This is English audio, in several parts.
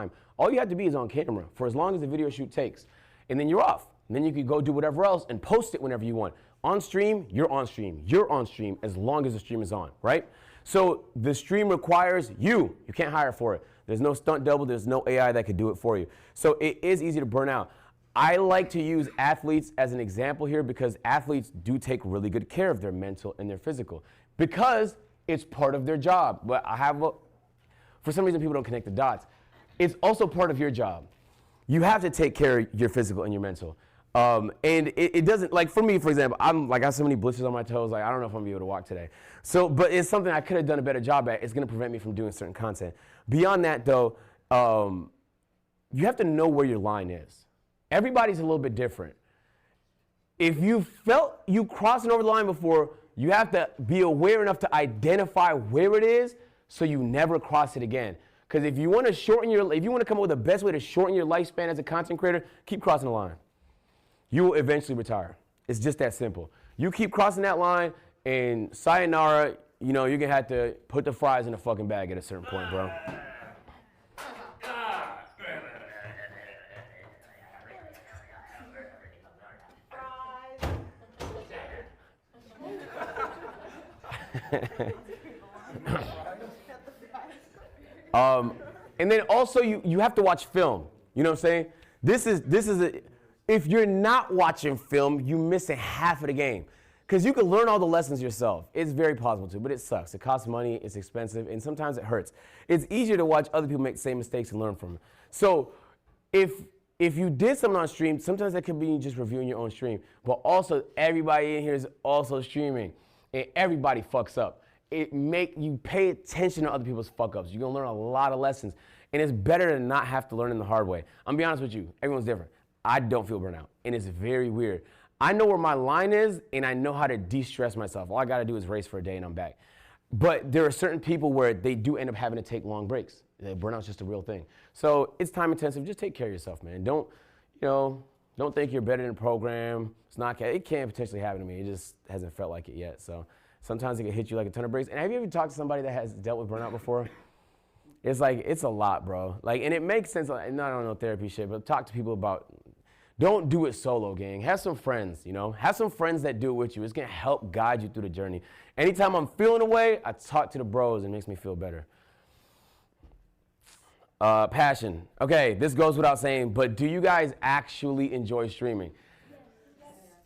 time. All you have to be is on camera for as long as the video shoot takes. And then you're off. And then you can go do whatever else and post it whenever you want. On stream, you're on stream. You're on stream as long as the stream is on, right? So the stream requires you. You can't hire for it. There's no stunt double. There's no AI that could do it for you. So it is easy to burn out. I like to use athletes as an example here because athletes do take really good care of their mental and their physical because it's part of their job. But for some reason, people don't connect the dots. It's also part of your job. You have to take care of your physical and your mental. And it doesn't, like for me, for example, I have so many blisters on my toes, like I don't know if I'm gonna be able to walk today. So, but it's something I could have done a better job at. It's gonna prevent me from doing certain content. Beyond that though, you have to know where your line is. Everybody's a little bit different. If you felt you crossing over the line before, you have to be aware enough to identify where it is so you never cross it again. Because if you want to if you want to come up with the best way to shorten your lifespan as a content creator, keep crossing the line. You will eventually retire. It's just that simple. You keep crossing that line, and sayonara, you know, you're going to have to put the fries in a fucking bag at a certain point, bro. And then also you have to watch film. You know what I'm saying? If you're not watching film, you're missing half of the game. Because you can learn all the lessons yourself. It's very possible to, but it sucks. It costs money, it's expensive, and sometimes it hurts. It's easier to watch other people make the same mistakes and learn from them. So if you did something on stream, sometimes that could be just reviewing your own stream. But also, everybody in here is also streaming. And everybody fucks up. You pay attention to other people's fuck-ups. You're gonna learn a lot of lessons. And it's better to not have to learn in the hard way. I'm gonna be honest with you, everyone's different. I don't feel burnout, and it's very weird. I know where my line is, and I know how to de-stress myself. All I gotta do is race for a day, and I'm back. But there are certain people where they do end up having to take long breaks. Burnout's just a real thing. So it's time intensive. Just take care of yourself, man. Don't think you're better than a program. It's not. It can potentially happen to me. It just hasn't felt like it yet. So sometimes it can hit you like a ton of bricks. And have you ever talked to somebody that has dealt with burnout before? It's like, it's a lot, bro. Like, and it makes sense. I don't know therapy shit, but talk to people about, don't do it solo, gang. Have some friends, you know? Have some friends that do it with you. It's gonna help guide you through the journey. Anytime I'm feeling away, I talk to the bros. It makes me feel better. Passion. Okay, this goes without saying, but do you guys actually enjoy streaming?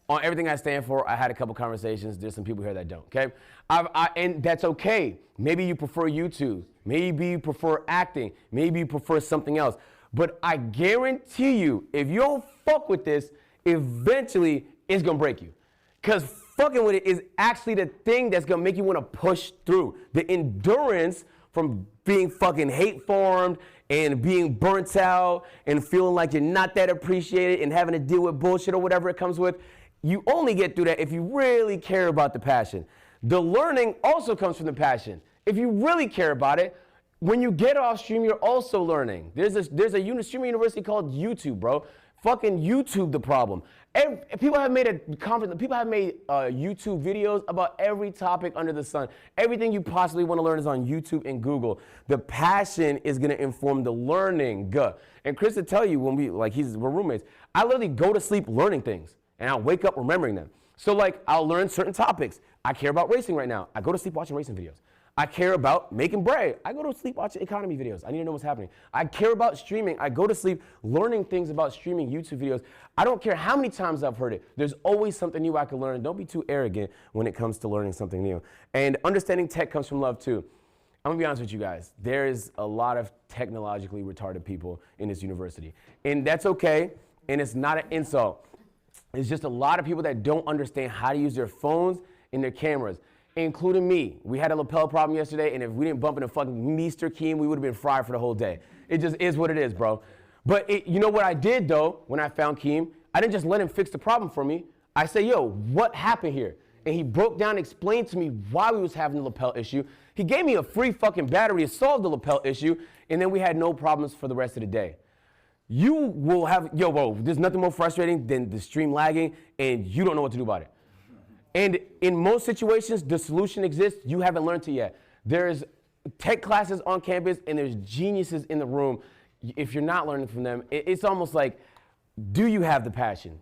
On everything I stand for, I had a couple conversations. There's some people here that don't, okay? And that's okay. Maybe you prefer YouTube. Maybe you prefer acting. Maybe you prefer something else. But I guarantee you, if you don't fuck with this, eventually it's gonna break you. Because fucking with it is actually the thing that's gonna make you wanna push through. The endurance from being fucking hate-formed and being burnt out and feeling like you're not that appreciated and having to deal with bullshit or whatever it comes with, you only get through that if you really care about the passion. The learning also comes from the passion. If you really care about it, when you get off stream, you're also learning. There's a streaming university called YouTube, bro. Fucking YouTube the problem. People have made YouTube videos about every topic under the sun. Everything you possibly want to learn is on YouTube and Google. The passion is gonna inform the learning. And Chris will tell you when we're roommates, I literally go to sleep learning things and I wake up remembering them. So like, I'll learn certain topics. I care about racing right now. I go to sleep watching racing videos. I care about making bread. I go to sleep watching economy videos. I need to know what's happening. I care about streaming. I go to sleep learning things about streaming YouTube videos. I don't care how many times I've heard it. There's always something new I can learn. Don't be too arrogant when it comes to learning something new. And understanding tech comes from love too. I'm gonna be honest with you guys. There's a lot of technologically retarded people in this university. And that's okay, and it's not an insult. It's just a lot of people that don't understand how to use their phones and their cameras, including me. We had a lapel problem yesterday, and if we didn't bump into fucking Mr. Keem, we would have been fried for the whole day. It just is what it is, bro. But you know what I did, though, when I found Keem? I didn't just let him fix the problem for me. I said, yo, what happened here? And he broke down and explained to me why we was having the lapel issue. He gave me a free fucking battery to solve the lapel issue, and then we had no problems for the rest of the day. You will have, bro, there's nothing more frustrating than the stream lagging, and you don't know what to do about it. And in most situations, the solution exists. You haven't learned it yet. There's tech classes on campus, and there's geniuses in the room. if you're not learning from them, it's almost like, do you have the passion?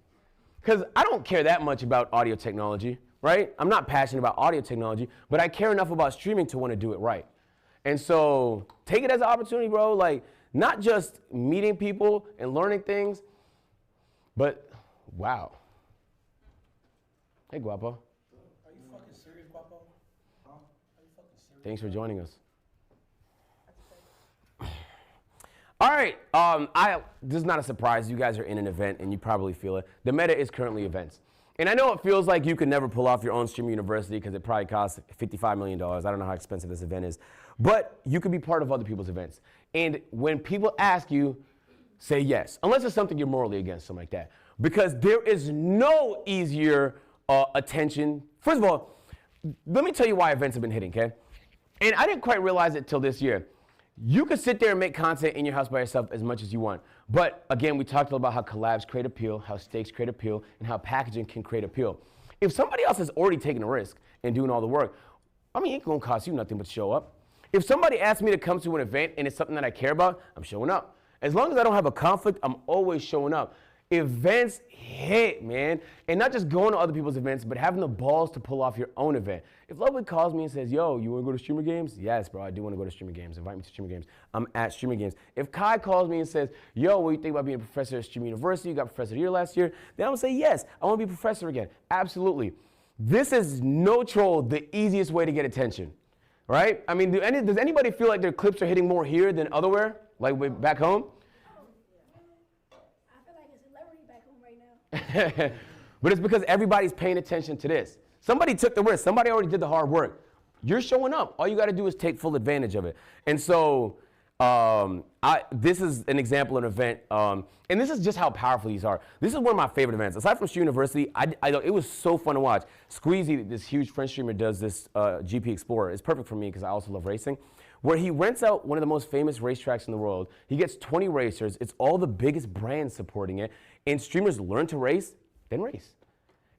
Because I don't care that much about audio technology, right? I'm not passionate about audio technology, but I care enough about streaming to want to do it right. And so take it as an opportunity, bro. Like, not just meeting people and learning things, but wow. Hey, Guapo. Are you fucking serious, Guapo? Huh? Are you fucking serious? Thanks for joining us. All right, this is not a surprise. You guys are in an event and you probably feel it. The meta is currently events. And I know it feels like you could never pull off your own streaming university because it probably costs $55 million. I don't know how expensive this event is. But you could be part of other people's events. And when people ask you, say yes. Unless it's something you're morally against, something like that. Because there is no easier attention. First of all, let me tell you why events have been hitting, okay? And I didn't quite realize it till this year. You could sit there and make content in your house by yourself as much as you want. But again, we talked about how collabs create appeal, how stakes create appeal, and how packaging can create appeal. If somebody else has already taken a risk and doing all the work, I mean, it ain't gonna cost you nothing but show up. If somebody asks me to come to an event and it's something that I care about, I'm showing up. As long as I don't have a conflict, I'm always showing up. Events hit, man. And not just going to other people's events, but having the balls to pull off your own event. If Ludwig calls me and says, yo, you wanna go to Streamer Games? Yes, bro, I do wanna go to Streamer Games. Invite me to Streamer Games. I'm at Streamer Games. If Kai calls me and says, yo, what do you think about being a professor at Streamer University? You got Professor of the Year last year. Then I'm gonna say, yes, I wanna be a professor again. Absolutely. This is no troll, the easiest way to get attention, right? I mean, does anybody feel like their clips are hitting more here than otherwhere? Like back home? But it's because everybody's paying attention to this. Somebody took the risk. Somebody already did the hard work. You're showing up. All you got to do is take full advantage of it. And so this is an example of an event. And this is just how powerful these are. This is one of my favorite events. Aside from Stream University, it was so fun to watch. Squeezy, this huge French streamer, does this GP Explorer. It's perfect for me because I also love racing, where he rents out one of the most famous racetracks in the world. He gets 20 racers. It's all the biggest brands supporting it. And streamers learn to race, then race.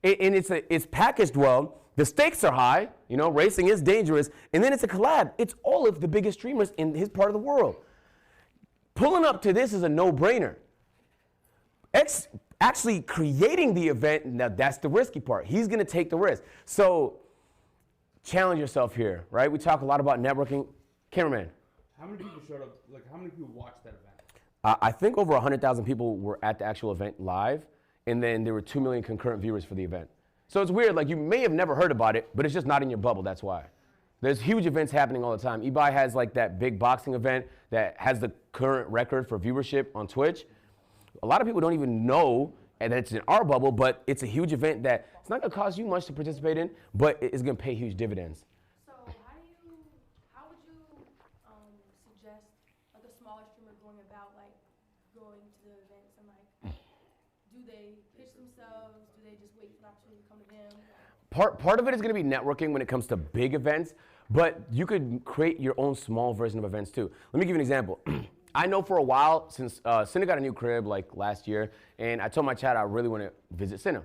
And it's packaged well. The stakes are high. You know, racing is dangerous. And then it's a collab. It's all of the biggest streamers in his part of the world. Pulling up to this is a no-brainer. Actually creating the event, now that's the risky part. He's going to take the risk. So challenge yourself here, right? We talk a lot about networking. Cameraman. How many people showed up? Like, how many people watched that event? I think over 100,000 people were at the actual event live, and then there were 2 million concurrent viewers for the event. So it's weird, like you may have never heard about it, but it's just not in your bubble, that's why. There's huge events happening all the time. Ebuy has like that big boxing event that has the current record for viewership on Twitch. A lot of people don't even know that it's in our bubble, but it's a huge event that it's not gonna cost you much to participate in, but it's gonna pay huge dividends. So how would you suggest like a smaller streamer going about like going to the events and like, do they pitch themselves? Do they just wait for the opportunity to come to them? Part of it is going to be networking when it comes to big events, but you could create your own small version of events too. Let me give you an example. I know for a while, since Cinna got a new crib like last year, and I told my chat I really want to visit Cinna.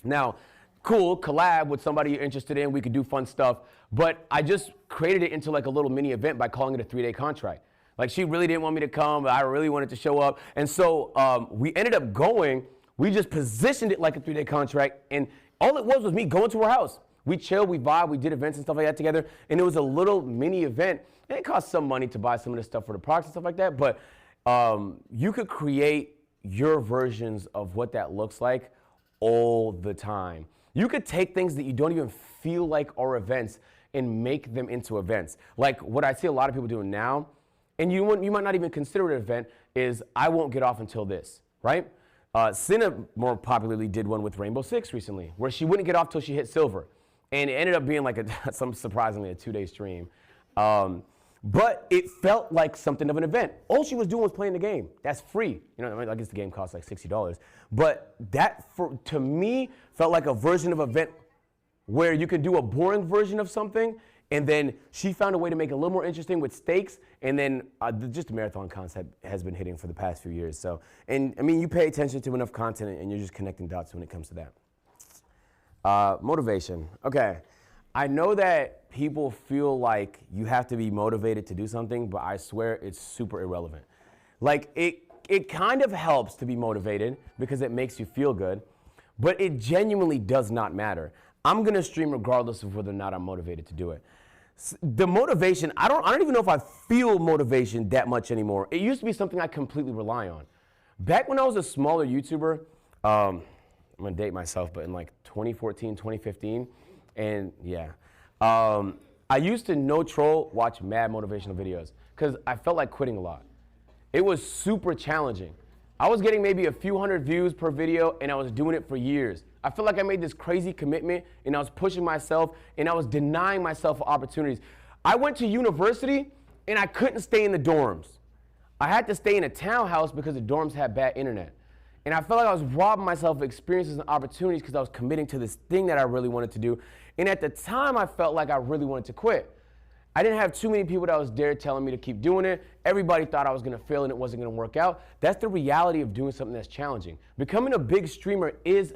Now, cool, collab with somebody you're interested in, we could do fun stuff, but I just created it into like a little mini event by calling it a 3-day contract. Like she really didn't want me to come, but I really wanted to show up, and so we ended up going. We just positioned it like a 3-day contract, and all it was me going to her house. We chilled, we vibed, we did events and stuff like that together, and it was a little mini event. And it cost some money to buy some of the stuff for the products and stuff like that, but you could create your versions of what that looks like all the time. You could take things that you don't even feel like are events and make them into events. Like what I see a lot of people doing now, and you might not even consider it an event, is I won't get off until this, right? Cinna more popularly did one with Rainbow Six recently, where she wouldn't get off till she hit silver. And it ended up being like surprisingly a 2-day stream. But it felt like something of an event. All she was doing was playing the game. That's free. You know, I guess the game costs like $60. But that, to me, felt like a version of an event where you could do a boring version of something, and then she found a way to make it a little more interesting with stakes, and then just the marathon concept has been hitting for the past few years. So, and I mean, you pay attention to enough content, and you're just connecting dots when it comes to that. Motivation. Okay. I know that people feel like you have to be motivated to do something, but I swear it's super irrelevant. Like it kind of helps to be motivated because it makes you feel good, but it genuinely does not matter. I'm gonna stream regardless of whether or not I'm motivated to do it. The motivation, I don't even know if I feel motivation that much anymore. It used to be something I completely rely on. Back when I was a smaller YouTuber, I'm gonna date myself, but in like 2014, 2015, and yeah. I used to no troll watch mad motivational videos because I felt like quitting a lot. It was super challenging. I was getting maybe a few hundred views per video and I was doing it for years. I felt like I made this crazy commitment and I was pushing myself and I was denying myself opportunities. I went to university and I couldn't stay in the dorms. I had to stay in a townhouse because the dorms had bad internet. And I felt like I was robbing myself of experiences and opportunities because I was committing to this thing that I really wanted to do. And at the time, I felt like I really wanted to quit. I didn't have too many people that was there telling me to keep doing it. Everybody thought I was gonna fail and it wasn't gonna work out. That's the reality of doing something that's challenging. Becoming a big streamer is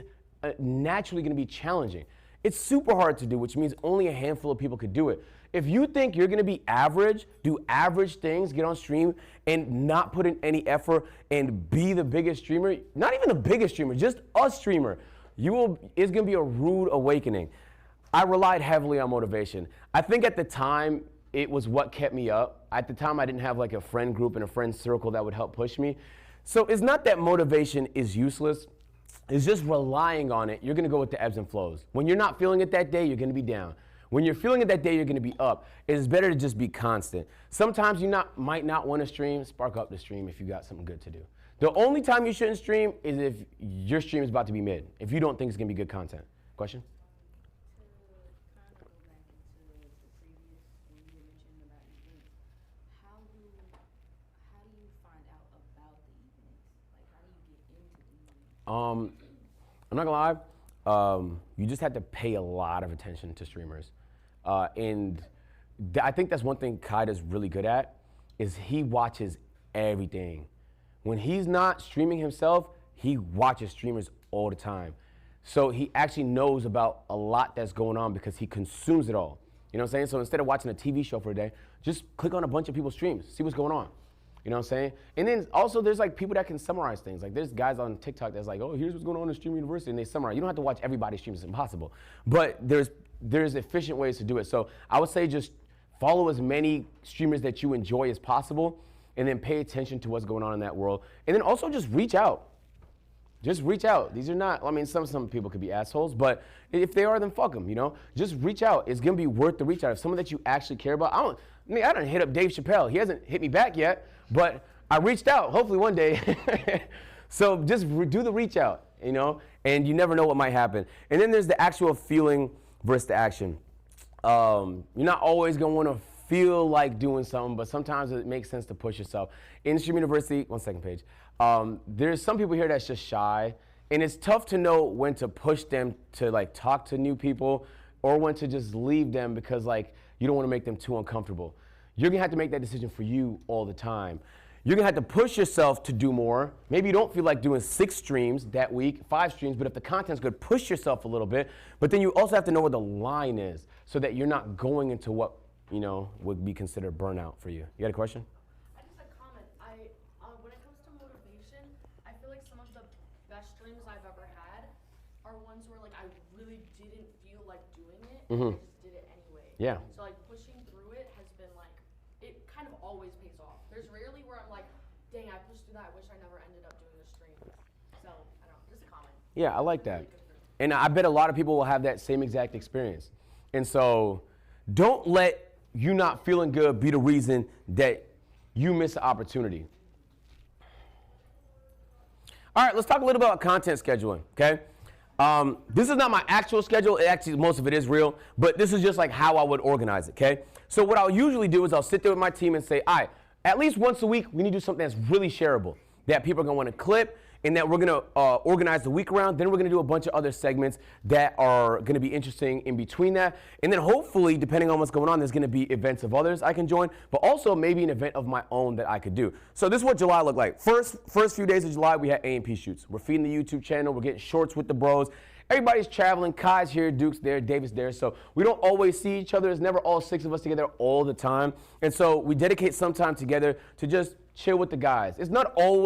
naturally gonna be challenging. It's super hard to do, which means only a handful of people could do it. If you think you're gonna be average, do average things, get on stream, and not put in any effort and be the biggest streamer, not even the biggest streamer, just a streamer, it's gonna be a rude awakening. I relied heavily on motivation. I think at the time, it was what kept me up. At the time, I didn't have like a friend group and a friend circle that would help push me. So it's not that motivation is useless. It's just relying on it. You're gonna go with the ebbs and flows. When you're not feeling it that day, you're gonna be down. When you're feeling it that day, you're gonna be up. It's better to just be constant. Sometimes you might not want to stream, spark up the stream if you got something good to do. The only time you shouldn't stream is if your stream is about to be mid, if you don't think it's gonna be good content. Question? I'm not gonna lie, you just have to pay a lot of attention to streamers. And I think that's one thing Kaida's really good at, is he watches everything. When he's not streaming himself, he watches streamers all the time. So he actually knows about a lot that's going on because he consumes it all. You know what I'm saying? So instead of watching a TV show for a day, just click on a bunch of people's streams, see what's going on. You know what I'm saying? And then also there's like people that can summarize things. Like there's guys on TikTok that's like, oh, here's what's going on in Stream University, and they summarize. You don't have to watch everybody's streams, it's impossible. But there's efficient ways to do it. So I would say just follow as many streamers that you enjoy as possible, and then pay attention to what's going on in that world. And then also just reach out. Just reach out. These are not, I mean, some people could be assholes, but if they are, then fuck them, you know? Just reach out. It's gonna be worth the reach out. If someone that you actually care about, I don't hit up Dave Chappelle. He hasn't hit me back yet, but I reached out, hopefully one day. So just do the reach out, you know? And you never know what might happen. And then there's the actual feeling versus the action. You're not always gonna wanna feel like doing something, but sometimes it makes sense to push yourself. In Stream University, one second page. There's some people here that's just shy, and it's tough to know when to push them to like talk to new people or when to just leave them because like you don't want to make them too uncomfortable. You're gonna have to make that decision for you all the time. You're gonna have to push yourself to do more. Maybe you don't feel like doing 6 streams that week, 5 streams, but if the content's good, push yourself a little bit. But then you also have to know where the line is so that you're not going into what, you know, would be considered burnout for you. You got a question? Just a comment. When it comes to motivation, I feel like some of the best streams I've ever had are ones where like I really didn't feel like doing it, and I just did it anyway. Yeah. So like pushing through it has been like, it kind of always pays off. There's rarely where I'm like, dang, I pushed through that. I wish I never ended up doing the stream. So I don't know, just a comment. Yeah, I like that. And I bet a lot of people will have that same exact experience. And so don't let you not feeling good be the reason that you miss an opportunity. All right, let's talk a little bit about content scheduling, okay? This is not my actual schedule. Actually, most of it is real, but this is just like how I would organize it, okay? So what I'll usually do is I'll sit there with my team and say, all right, at least once a week, we need to do something that's really shareable, that people are gonna wanna clip, and that we're gonna organize the week around. Then we're gonna do a bunch of other segments that are gonna be interesting in between that. And then hopefully, depending on what's going on, there's gonna be events of others I can join, but also maybe an event of my own that I could do. So this is what July looked like. First few days of July, we had A&P shoots. We're feeding the YouTube channel, we're getting shorts with the bros. Everybody's traveling, Kai's here, Duke's there, David's there, so we don't always see each other. There's never all 6 of us together all the time. And so we dedicate some time together to just chill with the guys. It's not always